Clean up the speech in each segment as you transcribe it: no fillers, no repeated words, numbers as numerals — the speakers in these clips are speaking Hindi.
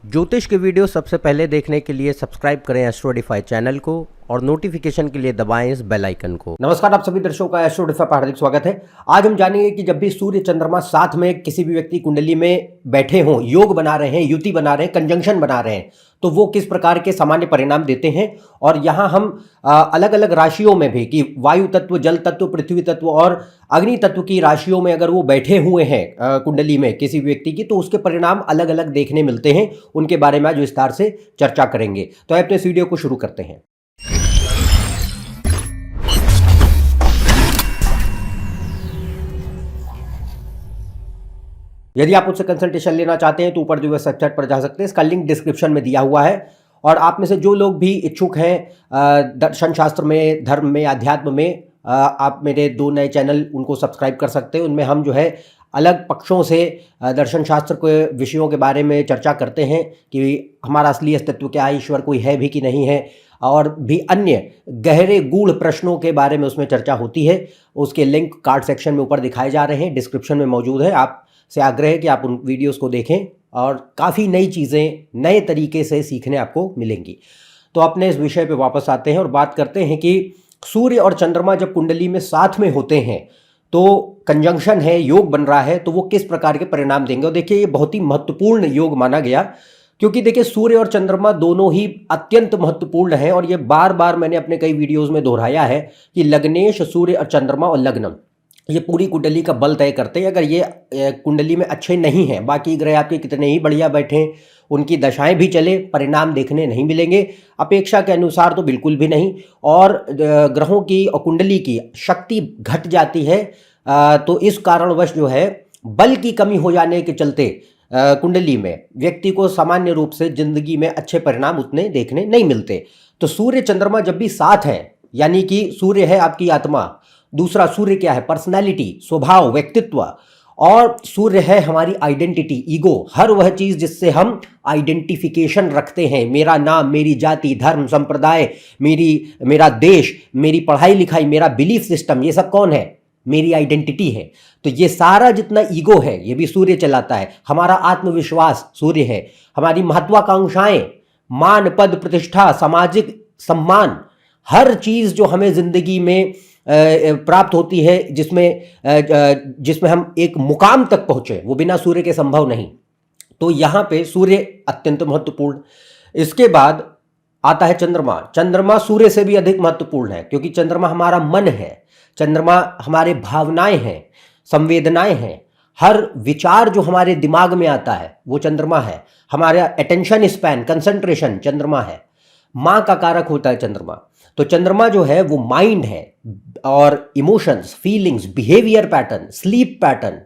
ज्योतिष के वीडियो सबसे पहले देखने के लिए सब्सक्राइब करें एस्ट्रोडिफाई चैनल को और नोटिफिकेशन के लिए दबाएं इस बेल आइकन को। नमस्कार, आप सभी दर्शकों का एस्ट्रोडिफाई पर हार्दिक स्वागत है। आज हम जानेंगे कि जब भी सूर्य चंद्रमा साथ में किसी भी व्यक्ति कुंडली में बैठे हों, योग बना रहे हैं, युति बना रहे हैं, कंजंक्शन बना रहे हैं, तो वो किस प्रकार के सामान्य परिणाम देते हैं। और यहाँ हम अलग अलग राशियों में भी कि वायु तत्व, जल तत्व, पृथ्वी तत्व और अग्नि तत्व की राशियों में अगर वो बैठे हुए हैं कुंडली में किसी व्यक्ति की, तो उसके परिणाम अलग अलग देखने मिलते हैं। उनके बारे में आज विस्तार से चर्चा करेंगे। तो अपने इस वीडियो को शुरू करते हैं। यदि आप मुझसे कंसल्टेशन लेना चाहते हैं तो ऊपर जो वेबसाइट पर जा सकते हैं, इसका लिंक डिस्क्रिप्शन में दिया हुआ है। और आप में से जो लोग भी इच्छुक हैं दर्शन शास्त्र में, धर्म में, अध्यात्म में, आप मेरे 2 नए चैनल उनको सब्सक्राइब कर सकते हैं। उनमें हम जो है अलग पक्षों से दर्शन शास्त्र के विषयों के बारे में चर्चा करते हैं कि हमारा असली अस्तित्व क्या है, ईश्वर कोई है भी कि नहीं है, और भी अन्य गहरे गूढ़ प्रश्नों के बारे में उसमें चर्चा होती है। उसके लिंक कार्ड सेक्शन में ऊपर दिखाए जा रहे हैं, डिस्क्रिप्शन में मौजूद है। आप से आग्रह है कि आप उन वीडियोस को देखें और काफ़ी नई चीज़ें नए तरीके से सीखने आपको मिलेंगी। तो अपने इस विषय पे वापस आते हैं और बात करते हैं कि सूर्य और चंद्रमा जब कुंडली में साथ में होते हैं तो कंजंक्शन है, योग बन रहा है, तो वो किस प्रकार के परिणाम देंगे। और देखिए, ये बहुत ही महत्वपूर्ण योग माना गया, क्योंकि देखिए सूर्य और चंद्रमा दोनों ही अत्यंत महत्वपूर्ण हैं। और ये बार बार मैंने अपने कई वीडियोज़ में दोहराया है कि लग्नेश सूर्य और चंद्रमा और लग्नम ये पूरी कुंडली का बल तय करते हैं। अगर ये कुंडली में अच्छे नहीं हैं, बाकी ग्रह आपके कितने ही बढ़िया बैठे, उनकी दशाएं भी चले, परिणाम देखने नहीं मिलेंगे अपेक्षा के अनुसार, तो बिल्कुल भी नहीं। और ग्रहों की और कुंडली की शक्ति घट जाती है। तो इस कारणवश जो है बल की कमी हो जाने के चलते कुंडली में व्यक्ति को सामान्य रूप से जिंदगी में अच्छे परिणाम उतने देखने नहीं मिलते। तो सूर्य चंद्रमा जब भी साथ हैं, यानी कि सूर्य है आपकी आत्मा, दूसरा सूर्य क्या है, पर्सनैलिटी, स्वभाव, व्यक्तित्व, और सूर्य है हमारी आइडेंटिटी, ईगो, हर वह चीज जिससे हम आइडेंटिफिकेशन रखते हैं। मेरा नाम, मेरी जाति, धर्म, संप्रदाय, मेरा देश, मेरी पढ़ाई लिखाई, मेरा बिलीफ सिस्टम, ये सब कौन है, मेरी आइडेंटिटी है। तो ये सारा जितना ईगो है ये भी सूर्य चलाता है। हमारा आत्मविश्वास सूर्य है। हमारी महत्वाकांक्षाएं, मान, पद, प्रतिष्ठा, सामाजिक सम्मान, हर चीज जो हमें जिंदगी में प्राप्त होती है, जिसमें हम एक मुकाम तक पहुंचे, वो बिना सूर्य के संभव नहीं। तो यहां पे सूर्य अत्यंत महत्वपूर्ण। इसके बाद आता है चंद्रमा। चंद्रमा सूर्य से भी अधिक महत्वपूर्ण है, क्योंकि चंद्रमा हमारा मन है, चंद्रमा हमारे भावनाएं हैं, संवेदनाएं हैं, हर विचार जो हमारे दिमाग में आता है वो चंद्रमा है। हमारा अटेंशन स्पैन, कंसंट्रेशन चंद्रमा है। मां का कारक होता है चंद्रमा। तो चंद्रमा जो है वो माइंड है, और emotions, feelings, behaviour pattern, sleep pattern.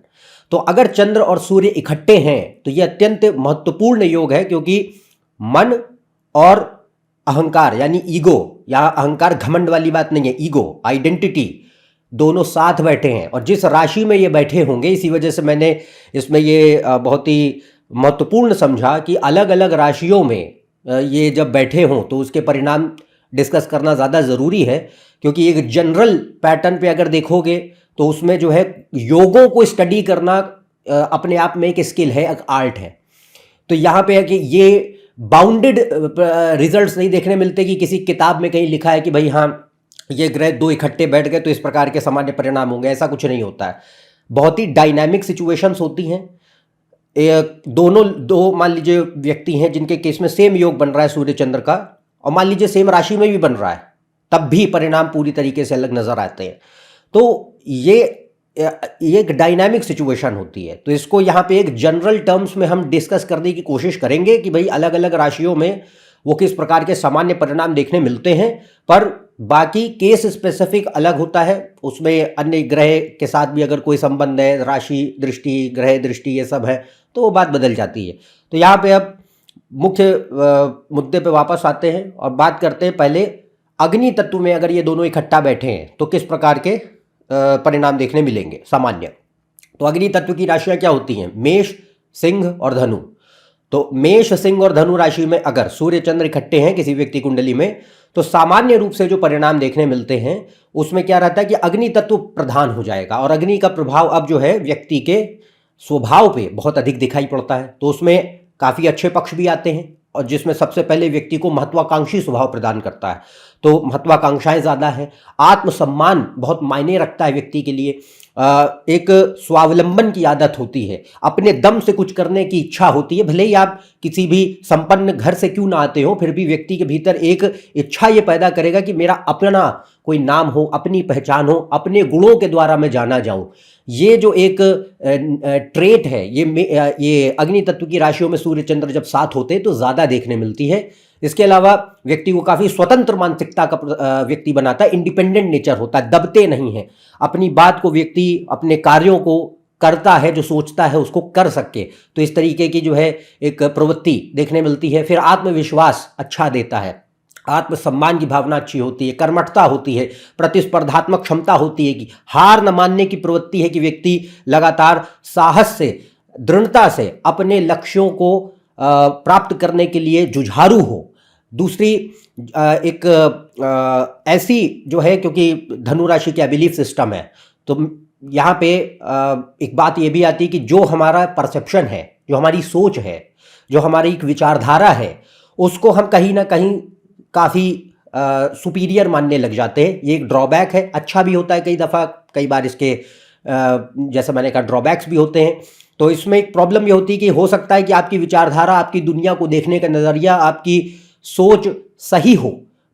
तो अगर चंद्र और सूर्य इकट्ठे हैं तो ये अत्यंत महत्वपूर्ण योग है, क्योंकि मन और अहंकार यानी ईगो, या अहंकार घमंड वाली बात नहीं है, ईगो, आइडेंटिटी, दोनों साथ बैठे हैं। और जिस राशि में ये बैठे होंगे, इसी वजह से मैंने इसमें ये बहुत ही महत्वपूर्ण समझा कि अलग अलग राशियों में ये जब बैठे हों तो उसके परिणाम डिस्कस करना ज़्यादा ज़रूरी है। क्योंकि एक जनरल पैटर्न पे अगर देखोगे तो उसमें जो है योगों को स्टडी करना अपने आप में एक स्किल है, एक आर्ट है। तो यहाँ पे है कि ये बाउंडेड रिजल्ट्स नहीं देखने मिलते कि किसी किताब में कहीं लिखा है कि भाई हाँ ये ग्रह 2 इकट्ठे बैठ गए तो इस प्रकार के सामान्य परिणाम होंगे। ऐसा कुछ नहीं होता है। बहुत ही डायनामिक सिचुएशंस होती हैं। दो मान लीजिए व्यक्ति हैं जिनके केस में सेम योग बन रहा है सूर्य चंद्र का, और मान लीजिए सेम राशि में भी बन रहा है, तब भी परिणाम पूरी तरीके से अलग नजर आते हैं। तो ये एक डायनामिक सिचुएशन होती है। तो इसको यहाँ पे एक जनरल टर्म्स में हम डिस्कस करने की कोशिश करेंगे कि भाई अलग अलग राशियों में वो किस प्रकार के सामान्य परिणाम देखने मिलते हैं। पर बाकी केस स्पेसिफिक अलग होता है, उसमें अन्य ग्रह के साथ भी अगर कोई संबंध है, राशि दृष्टि, ग्रह दृष्टि, ये सब है, तो वो बात बदल जाती है। तो यहाँ पे अब मुख्य मुद्दे पे वापस आते हैं और बात करते हैं पहले अग्नि तत्व में अगर ये दोनों इकट्ठा बैठे हैं तो किस प्रकार के परिणाम देखने मिलेंगे सामान्य। तो अग्नि तत्व की राशियां क्या होती हैं, मेष, सिंह और धनु। तो मेष, सिंह और धनु राशि में अगर सूर्य चंद्र इकट्ठे हैं किसी व्यक्ति कुंडली में, तो सामान्य रूप से जो परिणाम देखने मिलते हैं उसमें क्या रहता है कि अग्नि तत्व प्रधान हो जाएगा। और अग्नि का प्रभाव अब जो है व्यक्ति के स्वभाव पे बहुत अधिक दिखाई पड़ता है। तो उसमें काफ़ी अच्छे पक्ष भी आते हैं, और जिसमें सबसे पहले व्यक्ति को महत्वाकांक्षी स्वभाव प्रदान करता है। तो महत्वाकांक्षाएं ज़्यादा हैं, आत्मसम्मान बहुत मायने रखता है व्यक्ति के लिए, एक स्वावलंबन की आदत होती है, अपने दम से कुछ करने की इच्छा होती है। भले ही आप किसी भी संपन्न घर से क्यों ना आते हो, फिर भी व्यक्ति के भीतर एक इच्छा ये पैदा करेगा कि मेरा अपना कोई नाम हो, अपनी पहचान हो, अपने गुणों के द्वारा मैं जाना जाऊं। ये जो एक ट्रेट है, ये अग्नि तत्व की राशियों में सूर्य चंद्र जब साथ होते हैं तो ज़्यादा देखने मिलती है। इसके अलावा व्यक्ति को काफ़ी स्वतंत्र मानसिकता का व्यक्ति बनाता है, इंडिपेंडेंट नेचर होता है, दबते नहीं है। अपनी बात को व्यक्ति अपने कार्यों को करता है, जो सोचता है उसको कर सके, तो इस तरीके की जो है एक प्रवृत्ति देखने मिलती है। फिर आत्मविश्वास अच्छा देता है, आत्मसम्मान की भावना अच्छी होती है, कर्मठता होती है, प्रतिस्पर्धात्मक क्षमता होती है कि हार न मानने की प्रवृत्ति है कि व्यक्ति लगातार साहस से, दृढ़ता से अपने लक्ष्यों को प्राप्त करने के लिए जुझारू हो। दूसरी एक ऐसी जो है, क्योंकि धनु राशि का बिलीफ सिस्टम है, तो यहाँ पे एक बात ये भी आती है कि जो हमारा परसेप्शन है, जो हमारी सोच है, जो हमारी एक विचारधारा है, उसको हम कहीं ना कहीं काफ़ी सुपीरियर मानने लग जाते हैं। ये एक ड्रॉबैक है, अच्छा भी होता है कई दफ़ा, कई बार इसके जैसे मैंने कहा ड्रॉबैक्स भी होते हैं। तो इसमें एक प्रॉब्लम ये होती है कि हो सकता है कि आपकी विचारधारा, आपकी दुनिया को देखने का नज़रिया, आपकी सोच सही हो,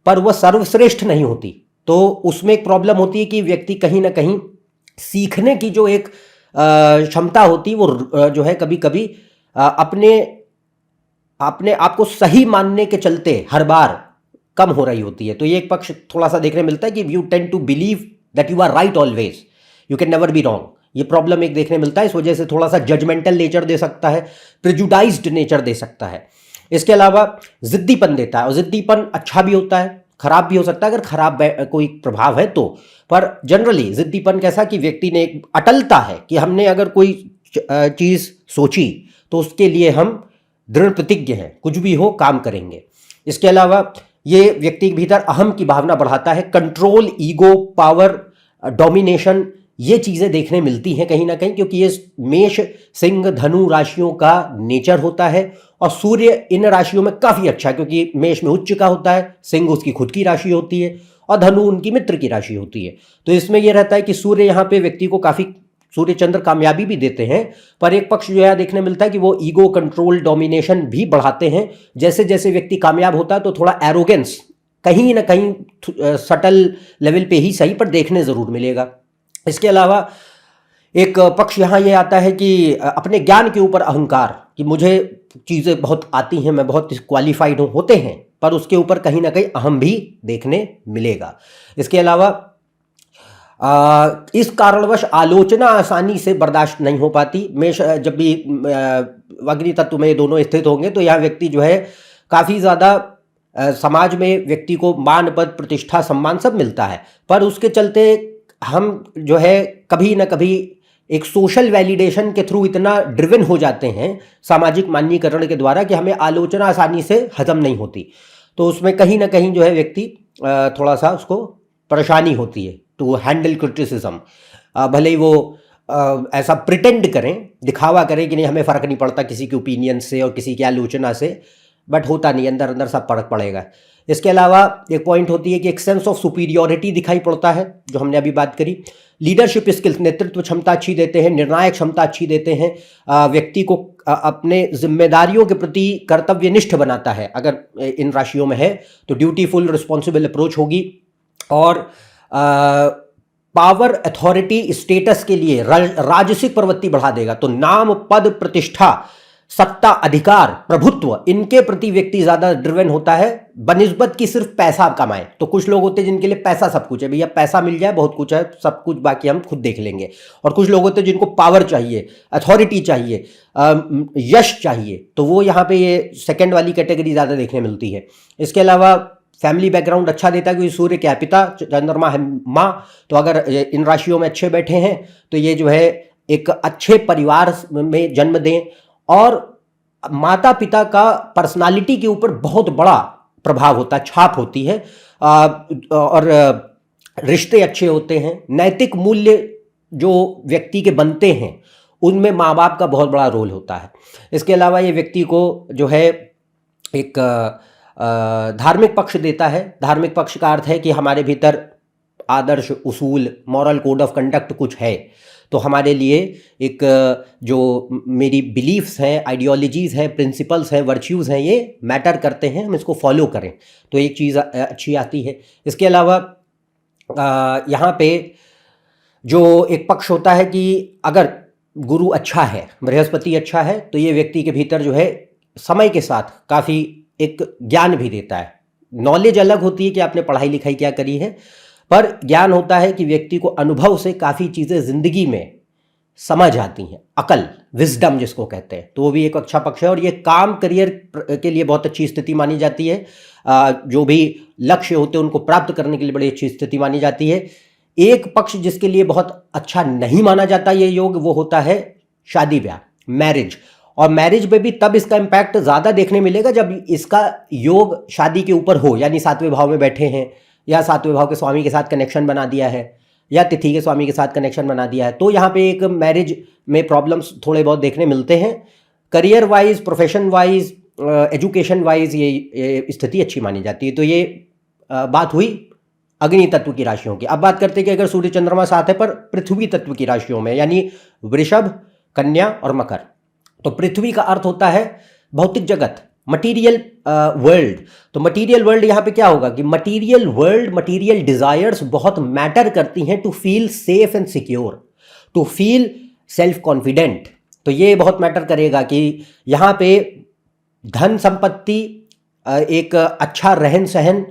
पर वह सर्वश्रेष्ठ नहीं होती। तो उसमें एक प्रॉब्लम होती है कि व्यक्ति कहीं ना कहीं सीखने की जो एक क्षमता होती है, वो जो है कभी कभी अपने आप को सही मानने के चलते हर बार कम हो रही होती है। तो ये एक पक्ष थोड़ा सा देखने मिलता है कि you tend to believe that you are right always, you can never be wrong. ये प्रॉब्लम एक देखने मिलता है, इस वजह से थोड़ा सा जजमेंटल नेचर दे सकता है, प्रिजुडाइज्ड नेचर दे सकता है। इसके अलावा जिद्दीपन देता है, और जिद्दीपन अच्छा भी होता है, खराब भी हो सकता है अगर खराब कोई प्रभाव है तो। पर जनरली जिद्दीपन कैसा कि व्यक्ति ने एक अटलता है कि हमने अगर कोई चीज़ सोची तो उसके लिए हम दृढ़ प्रतिज्ञ हैं, कुछ भी हो काम करेंगे। इसके अलावा ये व्यक्ति के भीतर अहम की भावना बढ़ाता है, कंट्रोल, ईगो, पावर, डोमिनेशन, ये चीज़ें देखने मिलती हैं कहीं ना कहीं, क्योंकि ये मेष, सिंह, धनु राशियों का नेचर होता है। और सूर्य इन राशियों में काफ़ी अच्छा है, क्योंकि मेष में उच्च का होता है, सिंह उसकी खुद की राशि होती है, और धनु उनकी मित्र की राशि होती है। तो इसमें यह रहता है कि सूर्य यहाँ पे व्यक्ति को काफ़ी, सूर्य चंद्र कामयाबी भी देते हैं, पर एक पक्ष जो है देखने मिलता है कि वो ईगो, कंट्रोल, डोमिनेशन भी बढ़ाते हैं। जैसे जैसे व्यक्ति कामयाब होता है तो थोड़ा एरोगेंस कहीं ना कहीं सटल लेवल पे ही सही पर देखने ज़रूर मिलेगा। इसके अलावा एक पक्ष यहाँ ये आता है कि अपने ज्ञान के ऊपर अहंकार, कि मुझे चीज़ें बहुत आती हैं, मैं बहुत क्वालिफाइड हूँ, होते हैं, पर उसके ऊपर कहीं ना कहीं अहम भी देखने मिलेगा। इसके अलावा इस कारणवश आलोचना आसानी से बर्दाश्त नहीं हो पाती। मेष जब भी अग्नि तत्व में दोनों स्थित होंगे तो यह व्यक्ति जो है काफ़ी ज़्यादा समाज में व्यक्ति को मान, पद, प्रतिष्ठा, सम्मान सब मिलता है, पर उसके चलते हम जो है कभी ना कभी एक सोशल वैलिडेशन के थ्रू इतना ड्रिवन हो जाते हैं, सामाजिक मान्यीकरण के द्वारा, कि हमें आलोचना आसानी से हजम नहीं होती। तो उसमें कहीं ना कहीं जो है व्यक्ति थोड़ा सा उसको परेशानी होती है टू हैंडल क्रिटिसिज्म। भले ही वो ऐसा प्रिटेंड करें, दिखावा करें कि नहीं हमें फ़र्क नहीं पड़ता किसी के ओपिनियन से और किसी की आलोचना से, बट होता नहीं, अंदर अंदर सब फर्क पड़ेगा। इसके अलावा एक पॉइंट होती है कि एक सेंस ऑफ सुपीरियॉरिटी दिखाई पड़ता है, जो हमने अभी बात करी। लीडरशिप स्किल्स, नेतृत्व क्षमता अच्छी देते हैं, निर्णायक क्षमता अच्छी देते हैं, व्यक्ति को अपने जिम्मेदारियों के प्रति कर्तव्यनिष्ठ बनाता है। अगर इन राशियों में है तो ड्यूटीफुल, रिस्पॉन्सिबल अप्रोच होगी, और पावर, अथॉरिटी, स्टेटस के लिए राजसिक प्रवृत्ति बढ़ा देगा। तो नाम, पद, प्रतिष्ठा, सत्ता, अधिकार, प्रभुत्व, इनके प्रति व्यक्ति ज्यादा ड्रिवन होता है बनिस्बत की सिर्फ पैसा कमाए। तो कुछ लोग होते हैं जिनके लिए पैसा सब कुछ है, भैया पैसा मिल जाए बहुत कुछ है, सब कुछ बाकी हम खुद देख लेंगे। और कुछ लोग होते हैं जिनको पावर चाहिए, अथॉरिटी चाहिए, यश चाहिए, तो वो यहाँ पे ये सेकंड वाली कैटेगरी ज़्यादा देखने मिलती है। इसके अलावा फैमिली बैकग्राउंड अच्छा देता है, क्योंकि सूर्य क्या है, पिता, चंद्रमा है माँ। तो अगर इन राशियों में अच्छे बैठे हैं तो ये जो है एक अच्छे परिवार में जन्म दें, और माता पिता का पर्सनालिटी के ऊपर बहुत बड़ा प्रभाव होता है, छाप होती है, और रिश्ते अच्छे होते हैं। नैतिक मूल्य जो व्यक्ति के बनते हैं उनमें माँ बाप का बहुत बड़ा रोल होता है। इसके अलावा ये व्यक्ति को जो है एक धार्मिक पक्ष देता है। धार्मिक पक्ष का अर्थ है कि हमारे भीतर आदर्श, उसूल, मॉरल कोड ऑफ कंडक्ट कुछ है, तो हमारे लिए एक जो मेरी बिलीफ्स हैं, आइडियोलॉजीज़ हैं, प्रिंसिपल्स हैं, वर्च्यूज़ हैं, ये मैटर करते हैं, हम इसको फॉलो करें, तो एक चीज़ अच्छी आती है। इसके अलावा यहाँ पे जो एक पक्ष होता है कि अगर गुरु अच्छा है, बृहस्पति अच्छा है, तो ये व्यक्ति के भीतर जो है समय के साथ काफ़ी एक ज्ञान भी देता है। नॉलेज अलग होती है कि आपने पढ़ाई लिखाई क्या करी है, पर ज्ञान होता है कि व्यक्ति को अनुभव से काफ़ी चीज़ें ज़िंदगी में समझ आती हैं, अकल, विजडम जिसको कहते हैं, तो वो भी एक अच्छा पक्ष है। और ये काम करियर के लिए बहुत अच्छी स्थिति मानी जाती है। जो भी लक्ष्य होते हैं उनको प्राप्त करने के लिए बड़ी अच्छी स्थिति मानी जाती है। एक पक्ष जिसके लिए बहुत अच्छा नहीं माना जाता ये योग, वो होता है शादी ब्याह, मैरिज। और मैरिज में भी तब इसका इम्पैक्ट ज़्यादा देखने मिलेगा जब इसका योग शादी के ऊपर हो, यानी 7वें भाव में बैठे हैं, या 7वें भाव के स्वामी के साथ कनेक्शन बना दिया है, या तिथि के स्वामी के साथ कनेक्शन बना दिया है, तो यहाँ पे एक मैरिज में प्रॉब्लम्स थोड़े बहुत देखने मिलते हैं। Career wise, profession wise, education wise ये स्थिति अच्छी मानी जाती है। तो ये बात हुई अग्नि तत्व की राशियों की। अब बात करते हैं कि अगर सूर्य चंद्रमा साथ है पर पृथ्वी तत्व की राशियों में, यानी वृषभ, कन्या और मकर, तो पृथ्वी का अर्थ होता है भौतिक जगत, मटीरियल वर्ल्ड। तो मटीरियल वर्ल्ड यहाँ पे क्या होगा कि मटीरियल वर्ल्ड, मटीरियल डिजायर्स बहुत मैटर करती हैं to feel safe and secure, to feel self confident. तो ये बहुत मैटर करेगा कि यहाँ पे धन संपत्ति, एक अच्छा रहन सहन,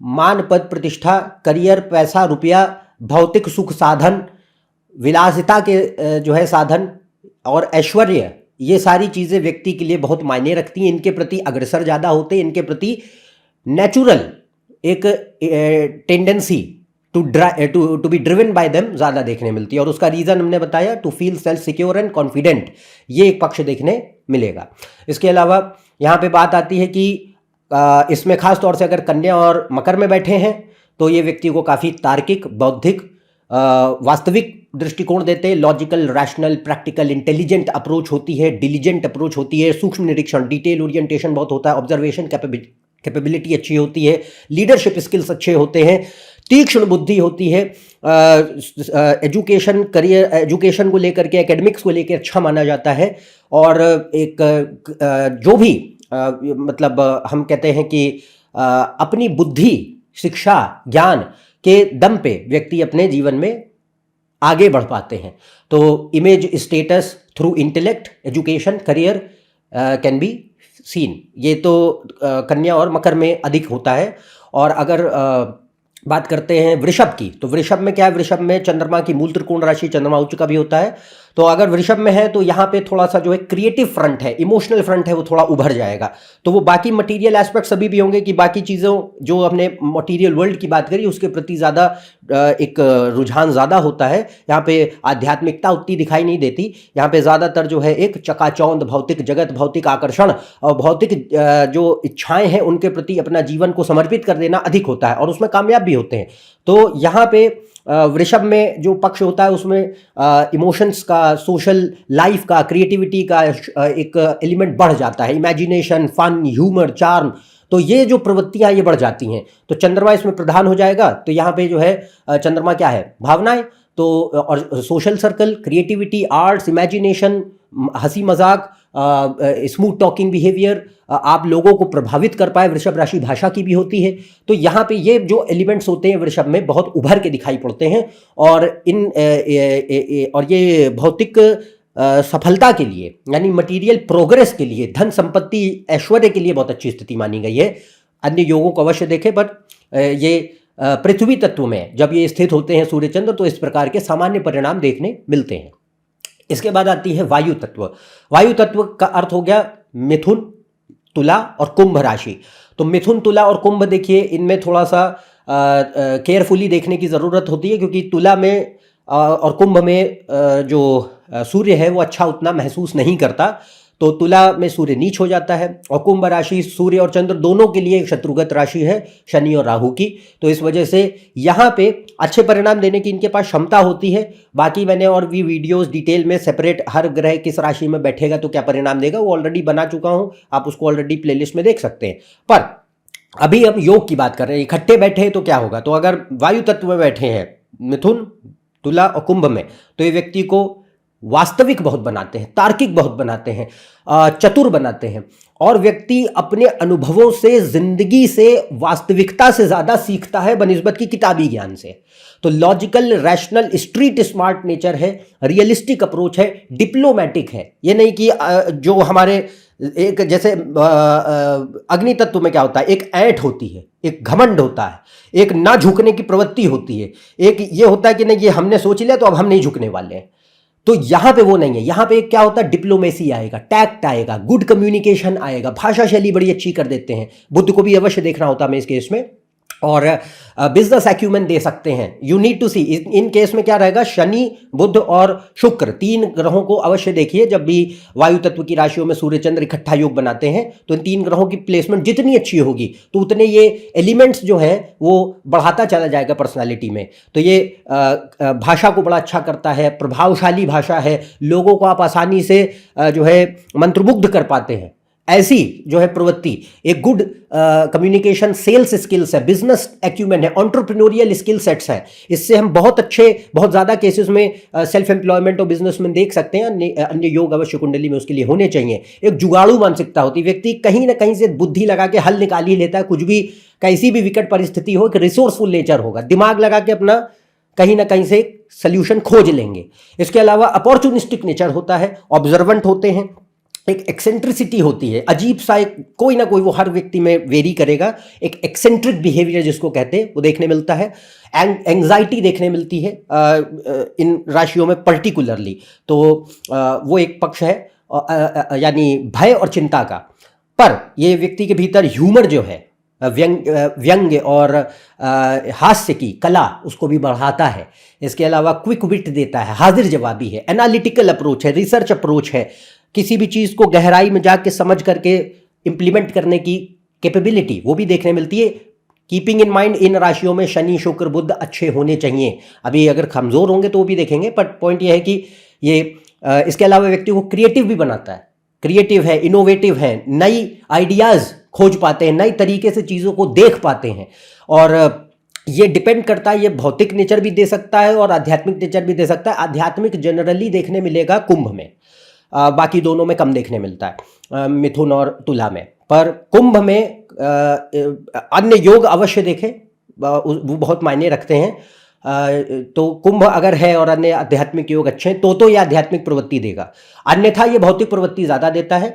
मान पद प्रतिष्ठा, करियर, पैसा रुपया, भौतिक सुख साधन, विलासिता के जो है साधन और ऐश्वर्य, ये सारी चीज़ें व्यक्ति के लिए बहुत मायने रखती हैं। इनके प्रति अग्रसर ज़्यादा होते हैं, इनके प्रति नेचुरल एक tendency to be driven by them ज़्यादा देखने मिलती है। और उसका रीज़न हमने बताया, to feel self secure and confident, ये एक पक्ष देखने मिलेगा। इसके अलावा यहाँ पे बात आती है कि इसमें खास तौर से अगर कन्या और मकर में बैठे हैं तो ये व्यक्ति को काफ़ी तार्किक, बौद्धिक, वास्तविक दृष्टिकोण देते हैं। Logical, rational, practical, intelligent approach होती है, डिलीजेंट अप्रोच होती है, सूक्ष्म निरीक्षण, डिटेल ओरिएंटेशन बहुत होता है, ऑब्जर्वेशन कैपेबिलिटी अच्छी होती है, लीडरशिप स्किल्स अच्छे होते हैं, तीक्ष्ण बुद्धि होती है, एजुकेशन, करियर, एजुकेशन को लेकर के, एकेडमिक्स को लेकर अच्छा माना जाता है। और एक जो भी मतलब हम कहते हैं कि अपनी बुद्धि, शिक्षा, ज्ञान के दम पे व्यक्ति अपने जीवन में आगे बढ़ पाते हैं। तो image status through intellect, education, career can be seen, ये तो कन्या और मकर में अधिक होता है। और अगर बात करते हैं वृषभ की, तो वृषभ में क्या है, वृषभ में चंद्रमा की मूल त्रिकोण राशि, चंद्रमा उच्च का भी होता है। तो अगर वृषभ में है तो यहाँ पे थोड़ा सा जो है क्रिएटिव फ्रंट है, इमोशनल फ्रंट है, वो थोड़ा उभर जाएगा। तो वो बाकी मटेरियल एस्पेक्ट सभी भी होंगे कि बाकी चीज़ों जो हमने मटेरियल वर्ल्ड की बात करी उसके प्रति ज़्यादा एक रुझान ज़्यादा होता है। यहाँ पे आध्यात्मिकता उतनी दिखाई नहीं देती। यहाँ पे ज़्यादातर जो है एक चकाचौंध भौतिक जगत, भौतिक आकर्षण और भौतिक जो इच्छाएँ हैं उनके प्रति अपना जीवन को समर्पित कर देना अधिक होता है और उसमें कामयाब भी होते हैं। तो यहाँ पे वृषभ में जो पक्ष होता है उसमें इमोशंस का, सोशल लाइफ का, क्रिएटिविटी का एक एलिमेंट बढ़ जाता है, इमेजिनेशन, फन, ह्यूमर, चार्म, तो ये जो प्रवृत्तियाँ ये बढ़ जाती हैं। तो चंद्रमा इसमें प्रधान हो जाएगा। तो यहाँ पे जो है चंद्रमा क्या है, भावनाएं, तो और social circle, creativity, arts, imagination, हंसी मजाक, स्मूथ टॉकिंग बिहेवियर, आप लोगों को प्रभावित कर पाए। वृषभ राशि भाषा की भी होती है। तो यहाँ पे ये जो एलिमेंट्स होते हैं वृषभ में बहुत उभर के दिखाई पड़ते हैं और और ये भौतिक सफलता के लिए, यानी मटेरियल प्रोग्रेस के लिए, धन संपत्ति, ऐश्वर्य के लिए बहुत अच्छी स्थिति मानी गई है। अन्य योगों को अवश्य देखें, पर ये पृथ्वी तत्व में जब ये स्थित होते हैं सूर्य चंद्र तो इस प्रकार के सामान्य परिणाम देखने मिलते हैं। इसके बाद आती है वायु तत्व। वायु तत्व का अर्थ हो गया मिथुन, तुला और कुंभ राशि। तो मिथुन, तुला और कुंभ देखिए, इनमें थोड़ा सा केयरफुली देखने की ज़रूरत होती है, क्योंकि तुला में और कुंभ में जो सूर्य है वो अच्छा उतना महसूस नहीं करता। तो तुला में सूर्य नीच हो जाता है और कुंभ राशि सूर्य और चंद्र दोनों के लिए एक शत्रुगत राशि है शनि और राहु की। तो इस वजह से यहाँ पे अच्छे परिणाम देने की इनके पास क्षमता होती है। बाकी मैंने और भी वीडियोस डिटेल में सेपरेट हर ग्रह किस राशि में बैठेगा तो क्या परिणाम देगा वो ऑलरेडी बना चुका हूँ, आप उसको ऑलरेडी प्लेलिस्ट में देख सकते हैं। पर अभी हम योग की बात कर रहे हैं, इकट्ठे बैठे हैं तो क्या होगा। तो अगर वायु तत्व में बैठे हैं मिथुन, तुला और कुंभ में, तो ये व्यक्ति को वास्तविक बहुत बनाते हैं, तार्किक बहुत बनाते हैं, चतुर बनाते हैं और व्यक्ति अपने अनुभवों से, जिंदगी से, वास्तविकता से ज़्यादा सीखता है बनिस्बत की किताबी ज्ञान से। तो logical, rational, street smart nature है, रियलिस्टिक अप्रोच है, डिप्लोमेटिक है। ये नहीं कि जो हमारे एक जैसे अग्नि तत्व में क्या होता है, एक ऐंठ होती है, एक घमंड होता है, एक ना झुकने की प्रवृत्ति होती है, एक ये होता है कि नहीं ये हमने सोच लिया तो अब हम नहीं झुकने वाले हैं। तो यहां पे वो नहीं है। यहां पे क्या होता है, डिप्लोमेसी आएगा, टैक्ट आएगा, गुड कम्युनिकेशन आएगा, भाषा शैली बड़ी अच्छी कर देते हैं। बुद्ध को भी अवश्य देखना होता है मैं इस केस में, और बिजनेस एक्यूमेन दे सकते हैं। यू नीड टू सी इन केस में क्या रहेगा, शनि, बुध और शुक्र, तीन ग्रहों को अवश्य देखिए। जब भी वायु तत्व की राशियों में सूर्य चंद्र इकट्ठा योग बनाते हैं तो इन तीन ग्रहों की प्लेसमेंट जितनी अच्छी होगी तो उतने ये एलिमेंट्स जो हैं वो बढ़ाता चला जाएगा पर्सनालिटी में। तो ये भाषा को बड़ा अच्छा करता है, प्रभावशाली भाषा है, लोगों को आप आसानी से जो है मंत्रमुग्ध कर पाते हैं। ऐसी जो है प्रवृत्ति, एक गुड कम्युनिकेशन, सेल्स स्किल्स है, बिजनेस एक्यूमेन है, एंटरप्रेन्योरियल स्किल सेट्स हैं। इससे हम बहुत अच्छे, बहुत ज़्यादा केसेस में सेल्फ एम्प्लॉयमेंट और बिजनेस में देख सकते हैं। अन्य योग अवश्य कुंडली में उसके लिए होने चाहिए। एक जुगाड़ू मानसिकता होती है, व्यक्ति कहीं ना कहीं से बुद्धि लगा के हल निकाल ही लेता है, कुछ भी कैसी भी विकट परिस्थिति हो। एक रिसोर्सफुल नेचर होगा, दिमाग लगा के अपना कहीं ना कहीं से सल्यूशन खोज लेंगे। इसके अलावा अपॉर्चुनिस्टिक नेचर होता है, ऑब्जर्वेंट होते हैं, एक एक्सेंट्रिसिटी होती है, अजीब सा एक कोई ना कोई वो हर व्यक्ति में वेरी करेगा। एक एक्सेंट्रिक बिहेवियर जिसको कहते हैं वो देखने मिलता है। एंग्जाइटी देखने मिलती है इन राशियों में पर्टिकुलरली। तो वो एक पक्ष है यानी भय और चिंता का। पर ये व्यक्ति के भीतर ह्यूमर जो है, व्यंग्य और हास्य की कला, उसको भी बढ़ाता है। इसके अलावा क्विक विट देता है, हाजिर जवाबी है, एनालिटिकल अप्रोच है, रिसर्च अप्रोच है, किसी भी चीज़ को गहराई में जाके समझ करके इम्प्लीमेंट करने की कैपेबिलिटी वो भी देखने मिलती है। कीपिंग इन माइंड इन राशियों में शनि, शुक्र, बुध अच्छे होने चाहिए। अभी अगर कमज़ोर होंगे तो वो भी देखेंगे, बट पॉइंट ये है कि ये इसके अलावा व्यक्ति को क्रिएटिव भी बनाता है, क्रिएटिव है, इनोवेटिव है, नई आइडियाज़ खोज पाते हैं, नई तरीके से चीज़ों को देख पाते हैं। और ये डिपेंड करता है, ये भौतिक नेचर भी दे सकता है और आध्यात्मिक नेचर भी दे सकता है। आध्यात्मिक जनरली देखने मिलेगा कुंभ में, बाकी दोनों में कम देखने मिलता है, मिथुन और तुला में। पर कुंभ में अन्य योग अवश्य देखें, वो बहुत मायने रखते हैं। तो कुंभ अगर है और अन्य आध्यात्मिक योग अच्छे हैं तो ये आध्यात्मिक प्रवृत्ति देगा। अन्यथा ये भौतिक प्रवृत्ति ज़्यादा देता है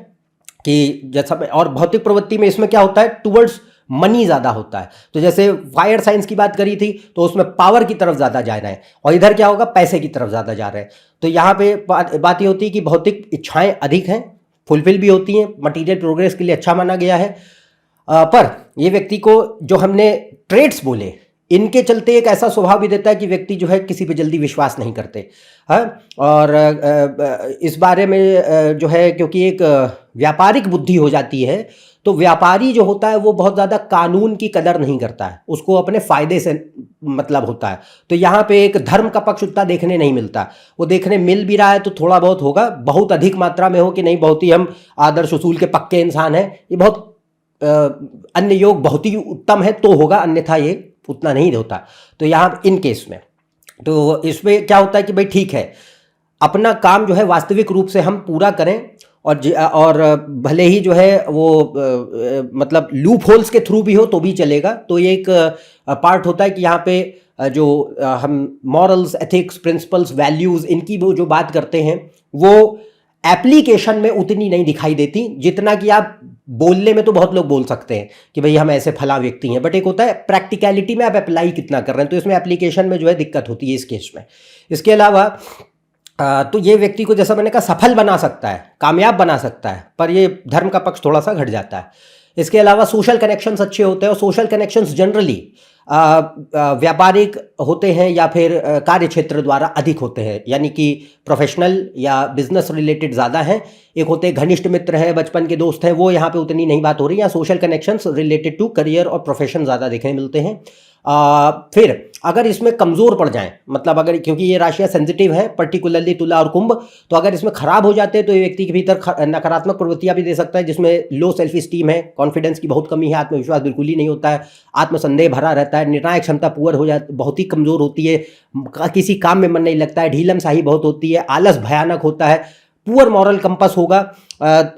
कि जैसा, और भौतिक प्रवृत्ति में इसमें क्या होता है, टुवर्ड्स मनी ज़्यादा होता है। तो जैसे फायर साइंस की बात करी थी तो उसमें पावर की तरफ ज़्यादा जा रहे हैं, और इधर क्या होगा, पैसे की तरफ ज़्यादा जा रहे हैं। तो यहाँ पे बात ये होती है कि भौतिक इच्छाएं अधिक हैं, फुलफिल भी होती हैं, मटीरियल प्रोग्रेस के लिए अच्छा माना गया है। पर ये व्यक्ति को जो हमने ट्रेड्स बोले, इनके चलते एक ऐसा स्वभाव भी देता है कि व्यक्ति जो है किसी पे जल्दी विश्वास नहीं करते। हाँ, और इस बारे में जो है, क्योंकि एक व्यापारिक बुद्धि हो जाती है तो व्यापारी जो होता है वो बहुत ज़्यादा कानून की कदर नहीं करता है, उसको अपने फ़ायदे से मतलब होता है। तो यहाँ पे एक धर्म का पक्ष उतना देखने नहीं मिलता। वो देखने मिल भी रहा है तो थोड़ा बहुत होगा, बहुत अधिक मात्रा में हो कि नहीं बहुत ही हम आदर्श उसूल के पक्के इंसान हैं, ये बहुत अन्य योग बहुत ही उत्तम है तो होगा, अन्यथा ये उतना नहीं होता। तो यहाँ इन केस में तो इसमें क्या होता है कि भाई ठीक है, अपना काम जो है वास्तविक रूप से हम पूरा करें, और भले ही जो है वो मतलब लूप होल्स के थ्रू भी हो तो भी चलेगा। तो ये एक पार्ट होता है कि यहाँ पे जो हम मॉरल्स, एथिक्स, प्रिंसिपल्स, वैल्यूज़, इनकी वो जो बात करते हैं वो एप्लीकेशन में उतनी नहीं दिखाई देती जितना कि आप बोलने में तो बहुत लोग बोल सकते हैं कि भाई हम ऐसे फला व्यक्ति हैं, बट एक होता है प्रैक्टिकलिटी में आप अप्लाई कितना कर रहे हैं, तो इसमें एप्लीकेशन में जो है दिक्कत होती है इस केस में। इसके अलावा तो ये व्यक्ति को जैसा मैंने कहा सफल बना सकता है, कामयाब बना सकता है, पर ये धर्म का पक्ष थोड़ा सा घट जाता है। इसके अलावा सोशल कनेक्शंस अच्छे होते हैं, और सोशल कनेक्शंस जनरली व्यापारिक होते हैं या फिर कार्य क्षेत्र द्वारा अधिक होते हैं, यानी कि प्रोफेशनल या बिजनेस रिलेटेड ज़्यादा हैं। एक होते हैं घनिष्ठ मित्र है, बचपन के दोस्त हैं, वो यहाँ पे उतनी नहीं बात हो रही। या social connections related to career और प्रोफेशन ज़्यादा देखने मिलते हैं। फिर अगर इसमें कमज़ोर पड़ जाएं, मतलब अगर, क्योंकि ये राशियाँ सेंसिटिव है, पर्टिकुलरली तुला और कुंभ, तो अगर इसमें खराब हो जाते हैं तो ये व्यक्ति के भीतर नकारात्मक प्रवृत्तियां भी दे सकता है, जिसमें लो सेल्फ स्टीम है, कॉन्फिडेंस की बहुत कमी है, आत्मविश्वास बिल्कुल ही नहीं होता है, आत्मसंदेह भरा रहता है, निर्णायक क्षमता पुअर हो जाती, बहुत ही कमज़ोर होती है, किसी काम में मन नहीं लगता है, ढीलम शाही बहुत होती है, आलस भयानक होता है, पुअर मॉरल कंपास होगा,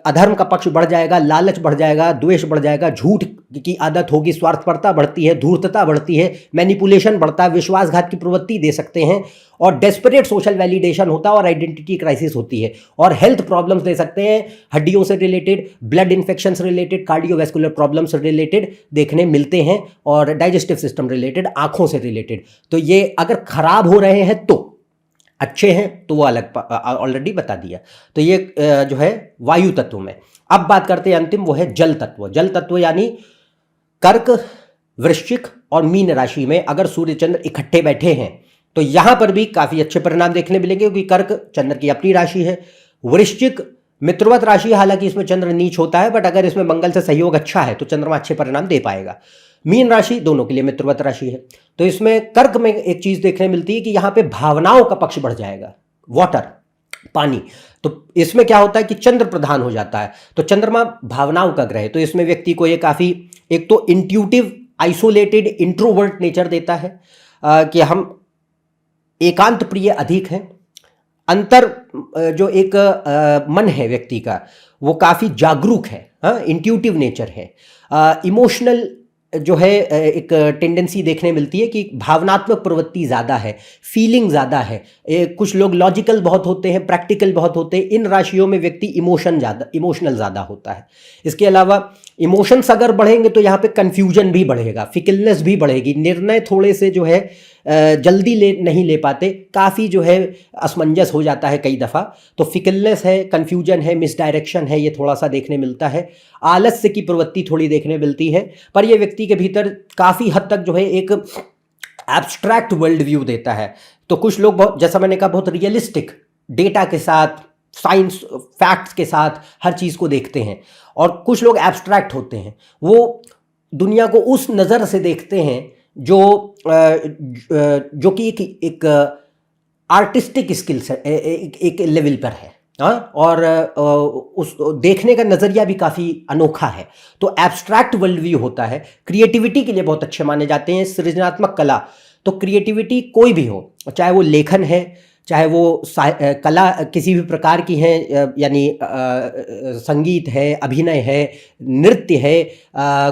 अधर्म का पक्ष बढ़ जाएगा, लालच बढ़ जाएगा, द्वेष बढ़ जाएगा, झूठ की आदत होगी, स्वार्थपरता बढ़ती है, धूर्तता बढ़ती है, मैनिपुलेशन बढ़ता है, विश्वासघात की प्रवृत्ति दे सकते हैं, और डेस्परेट सोशल वैलिडेशन होता है, और आइडेंटिटी क्राइसिस होती है, और हेल्थ प्रॉब्लम्स दे सकते हैं, हड्डियों से रिलेटेड, ब्लड इन्फेक्शन से रिलेटेड, कार्डियोवैस्कुलर प्रॉब्लम्स से रिलेटेड देखने मिलते हैं, और डाइजेस्टिव सिस्टम रिलेटेड, आंखों से रिलेटेड। तो ये अगर खराब हो रहे हैं तो अच्छे हैं, तो वो अलग ऑलरेडी बता दिया। तो ये जो है वायु तत्व में। अब बात करते हैं अंतिम, वो है जल तत्व। जल तत्व यानी कर्क, वृश्चिक और मीन राशि में अगर सूर्य चंद्र इकट्ठे बैठे हैं तो यहां पर भी काफी अच्छे परिणाम देखने मिलेंगे, क्योंकि कर्क चंद्र की अपनी राशि है, वृश्चिक मित्रवत राशि, हालांकि इसमें चंद्र नीच होता है, बट अगर इसमें मंगल से सहयोग अच्छा है तो चंद्रमा अच्छे परिणाम दे पाएगा। मीन राशि दोनों के लिए मित्रवत राशि है। तो इसमें कर्क में एक चीज देखने मिलती है कि यहाँ पे भावनाओं का पक्ष बढ़ जाएगा, वाटर, पानी। तो इसमें क्या होता है कि चंद्र प्रधान हो जाता है, तो चंद्रमा भावनाओं का ग्रह है, तो इसमें व्यक्ति को ये काफी, एक तो इंट्यूटिव, आइसोलेटेड, इंट्रोवर्ट नेचर देता है, कि हम एकांत प्रिय अधिक हैं, अंतर जो एक मन है व्यक्ति का वो काफी जागरूक है, इंट्यूटिव नेचर है, इमोशनल जो है एक टेंडेंसी देखने मिलती है कि भावनात्मक प्रवृत्ति ज़्यादा है, फीलिंग ज़्यादा है। कुछ लोग लॉजिकल बहुत होते हैं, प्रैक्टिकल बहुत होते हैं। इन राशियों में व्यक्ति इमोशनल ज़्यादा होता है। इसके अलावा इमोशंस अगर बढ़ेंगे तो यहाँ पे कन्फ्यूजन भी बढ़ेगा, फिकलनेस भी बढ़ेगी, निर्णय थोड़े से जो है जल्दी नहीं ले पाते, काफ़ी जो है असमंजस हो जाता है कई दफ़ा। तो फिकलनेस है, कन्फ्यूजन है, मिसडायरेक्शन है, ये थोड़ा सा देखने मिलता है। आलस्य की प्रवृत्ति थोड़ी देखने मिलती है, पर ये व्यक्ति के भीतर काफ़ी हद तक जो है एक एब्स्ट्रैक्ट वर्ल्ड व्यू देता है। तो कुछ लोग बहुत, जैसा मैंने कहा, बहुत रियलिस्टिक डेटा के साथ, साइंस फैक्ट्स के साथ हर चीज़ को देखते हैं, और कुछ लोग एब्स्ट्रैक्ट होते हैं, वो दुनिया को उस नज़र से देखते हैं जो कि एक आर्टिस्टिक स्किल्स है, एक लेवल पर है, हाँ, और उस देखने का नज़रिया भी काफ़ी अनोखा है। तो एब्स्ट्रैक्ट वर्ल्ड व्यू होता है। क्रिएटिविटी के लिए बहुत अच्छे माने जाते हैं, सृजनात्मक कला। तो क्रिएटिविटी कोई भी हो, चाहे वो लेखन है, चाहे वो कला किसी भी प्रकार की है, यानी संगीत है, अभिनय है, नृत्य है,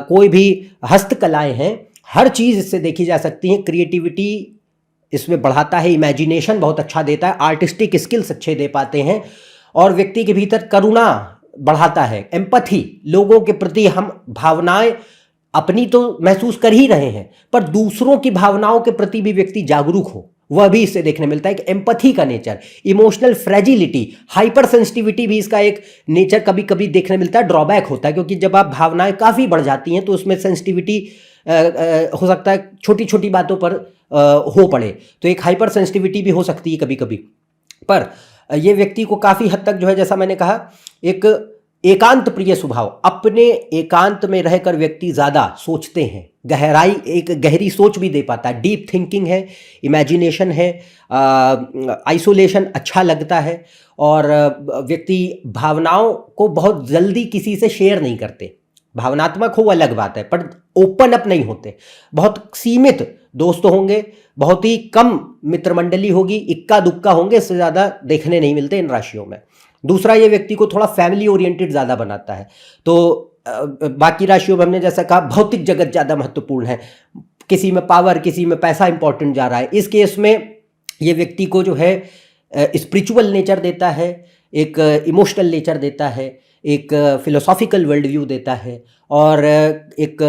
कोई भी हस्तकलाएं हैं, हर चीज़ इससे देखी जा सकती है। क्रिएटिविटी इसमें बढ़ाता है, इमेजिनेशन बहुत अच्छा देता है, आर्टिस्टिक स्किल्स अच्छे दे पाते हैं, और व्यक्ति के भीतर करुणा बढ़ाता है, एम्पैथी, लोगों के प्रति हम भावनाएं अपनी तो महसूस कर ही रहे हैं, पर दूसरों की भावनाओं के प्रति भी व्यक्ति जागरूक हो, वह भी इससे देखने मिलता है कि एम्पैथी का nature, emotional fragility, hyper sensitivity भी इसका एक नेचर कभी कभी देखने मिलता है। ड्रॉबैक होता है, क्योंकि जब आप भावनाएं काफ़ी बढ़ जाती हैं तो उसमें सेंसिटिविटी हो सकता है छोटी छोटी बातों पर हो पड़े, तो एक हाइपर सेंसिटिविटी भी हो सकती है कभी कभी। पर यह व्यक्ति को काफ़ी हद तक जो है, जैसा मैंने कहा, एक एकांत प्रिय स्वभाव, अपने एकांत में रहकर व्यक्ति ज़्यादा सोचते हैं, गहराई, एक गहरी सोच भी दे पाता है, डीप थिंकिंग है, इमेजिनेशन है, आइसोलेशन अच्छा लगता है, और व्यक्ति भावनाओं को बहुत जल्दी किसी से शेयर नहीं करते। भावनात्मक हो अलग बात है, पर ओपन अप नहीं होते, बहुत सीमित दोस्त होंगे, बहुत ही कम मित्र मंडली होगी, इक्का दुक्का होंगे, इससे ज़्यादा देखने नहीं मिलते इन राशियों में। दूसरा, ये व्यक्ति को थोड़ा फैमिली ओरिएंटेड ज़्यादा बनाता है। तो बाकी राशियों में हमने जैसा कहा, भौतिक जगत ज़्यादा महत्वपूर्ण है, किसी में पावर, किसी में पैसा इंपॉर्टेंट जा रहा है। इस केस में ये व्यक्ति को जो है स्पिरिचुअल नेचर देता है, एक इमोशनल नेचर देता है, एक फिलोसॉफिकल वर्ल्ड व्यू देता है, और एक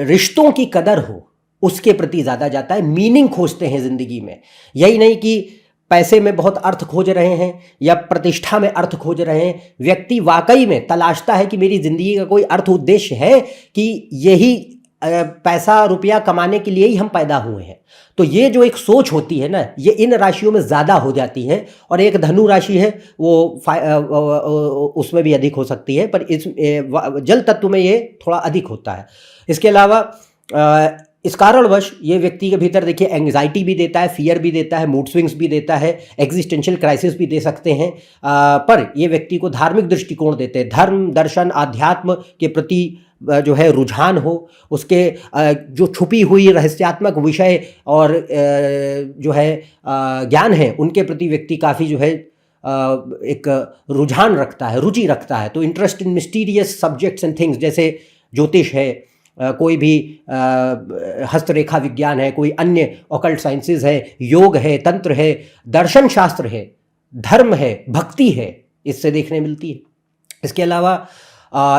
रिश्तों की कदर हो उसके प्रति ज़्यादा जाता है। मीनिंग खोजते हैं ज़िंदगी में, यही नहीं कि पैसे में बहुत अर्थ खोज रहे हैं या प्रतिष्ठा में अर्थ खोज रहे हैं। व्यक्ति वाकई में तलाशता है कि मेरी ज़िंदगी का कोई अर्थ उद्देश्य है, कि यही पैसा रुपया कमाने के लिए ही हम पैदा हुए हैं। तो ये जो एक सोच होती है ना, ये इन राशियों में ज़्यादा हो जाती है। और एक धनु राशि है, वो उसमें भी अधिक हो सकती है, पर इस जल तत्व में ये थोड़ा अधिक होता है। इसके अलावा इस कारणवश ये व्यक्ति के भीतर देखिए एंग्जाइटी भी देता है, फियर भी देता है, मूड स्विंग्स भी देता है, एग्जिस्टेंशियल क्राइसिस भी दे सकते हैं। पर ये व्यक्ति को धार्मिक दृष्टिकोण देते हैं। धर्म, दर्शन, आध्यात्म के प्रति जो है रुझान हो, उसके जो छुपी हुई रहस्यात्मक विषय और जो है ज्ञान है, उनके प्रति व्यक्ति काफ़ी जो है एक रुझान रखता है, रुचि रखता है। तो interest in mysterious subjects and things, जैसे ज्योतिष है, कोई भी हस्तरेखा विज्ञान है, कोई अन्य ऑकल्ट साइंसेज है, योग है, तंत्र है, दर्शन शास्त्र है, धर्म है, भक्ति है, इससे देखने मिलती है। इसके अलावा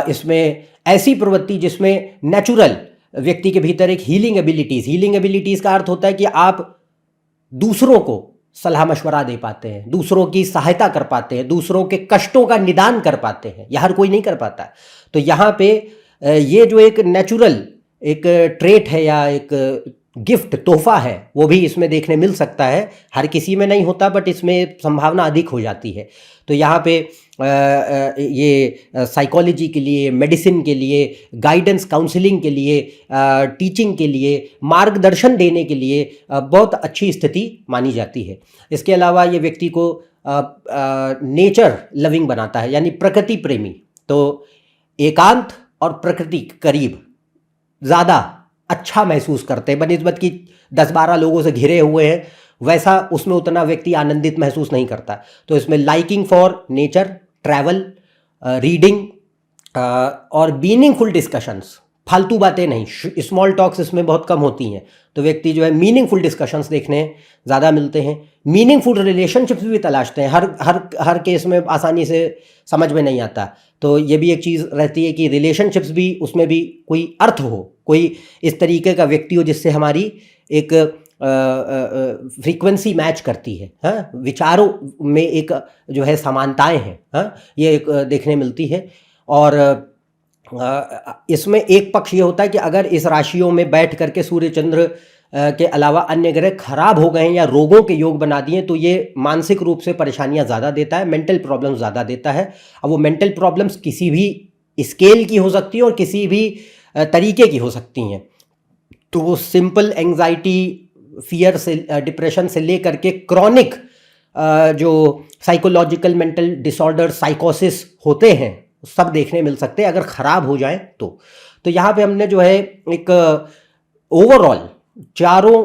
इसमें ऐसी प्रवृत्ति जिसमें नेचुरल व्यक्ति के भीतर एक हीलिंग एबिलिटीज़ का अर्थ होता है कि आप दूसरों को सलाह मशवरा दे पाते हैं, दूसरों की सहायता कर पाते हैं, दूसरों के कष्टों का निदान कर पाते हैं। यह हर कोई नहीं कर पाता। तो यहाँ पे ये जो एक नेचुरल एक ट्रेट है या एक गिफ्ट, तोहफा है, वो भी इसमें देखने मिल सकता है। हर किसी में नहीं होता, बट इसमें संभावना अधिक हो जाती है। तो यहाँ पे ये साइकोलॉजी के लिए, मेडिसिन के लिए, गाइडेंस काउंसलिंग के लिए, टीचिंग के लिए, मार्गदर्शन देने के लिए बहुत अच्छी स्थिति मानी जाती है। इसके अलावा ये व्यक्ति को नेचर लविंग बनाता है, यानी प्रकृति प्रेमी। तो एकांत और प्रकृति के करीब ज़्यादा अच्छा महसूस करते हैं, बनिस्बत कि 10-12 लोगों से घिरे हुए हैं, वैसा उसमें उतना व्यक्ति आनंदित महसूस नहीं करता। तो इसमें liking for nature, travel, reading और मीनिंगफुल डिस्कशंस, फालतू बातें नहीं, स्मॉल टॉक्स इसमें बहुत कम होती हैं। तो व्यक्ति जो है मीनिंगफुल डिस्कशंस देखने ज़्यादा मिलते हैं। मीनिंगफुल रिलेशनशिप्स भी तलाशते हैं। हर केस में आसानी से समझ में नहीं आता। तो ये भी एक चीज़ रहती है कि रिलेशनशिप्स भी, उसमें भी कोई अर्थ हो, कोई इस तरीके का व्यक्ति हो जिससे हमारी एक फ्रीक्वेंसी मैच करती है, हाँ, विचारों में एक जो है समानताएं हैं, हाँ, ये एक देखने मिलती है। और इसमें एक पक्ष ये होता है कि अगर इस राशियों में बैठ करके सूर्य चंद्र के अलावा अन्य ग्रह खराब हो गए हैं या रोगों के योग बना दिए, तो ये मानसिक रूप से परेशानियां ज़्यादा देता है, मेंटल प्रॉब्लम्स ज़्यादा देता है। अब वो मेंटल प्रॉब्लम्स किसी भी स्केल की हो सकती है और किसी भी तरीके की हो सकती हैं। तो वो सिंपल एंग्जाइटी, फियर से, डिप्रेशन से लेकर के क्रॉनिक जो साइकोलॉजिकल मेंटल डिसऑर्डर, साइकोसिस होते हैं, सब देखने मिल सकते हैं अगर ख़राब हो जाए तो। यहाँ पे हमने जो है एक ओवरऑल चारों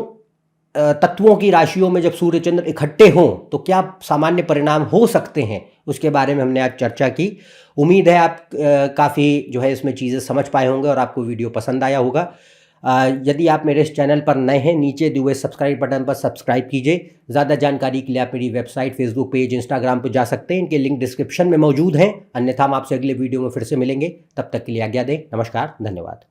तत्वों की राशियों में जब सूर्य चंद्र इकट्ठे हों तो क्या सामान्य परिणाम हो सकते हैं, उसके बारे में हमने आज चर्चा की। उम्मीद है आप काफ़ी जो है इसमें चीज़ें समझ पाए होंगे और आपको वीडियो पसंद आया होगा। यदि आप मेरे इस चैनल पर नए हैं, नीचे दिए हुए सब्सक्राइब बटन पर सब्सक्राइब कीजिए। ज़्यादा जानकारी के लिए आप मेरी वेबसाइट, फेसबुक पेज, इंस्टाग्राम पर जा सकते हैं। इनके लिंक डिस्क्रिप्शन में मौजूद हैं। अन्यथा हम आपसे अगले वीडियो में फिर से मिलेंगे। तब तक के लिए आज्ञा दें। नमस्कार, धन्यवाद।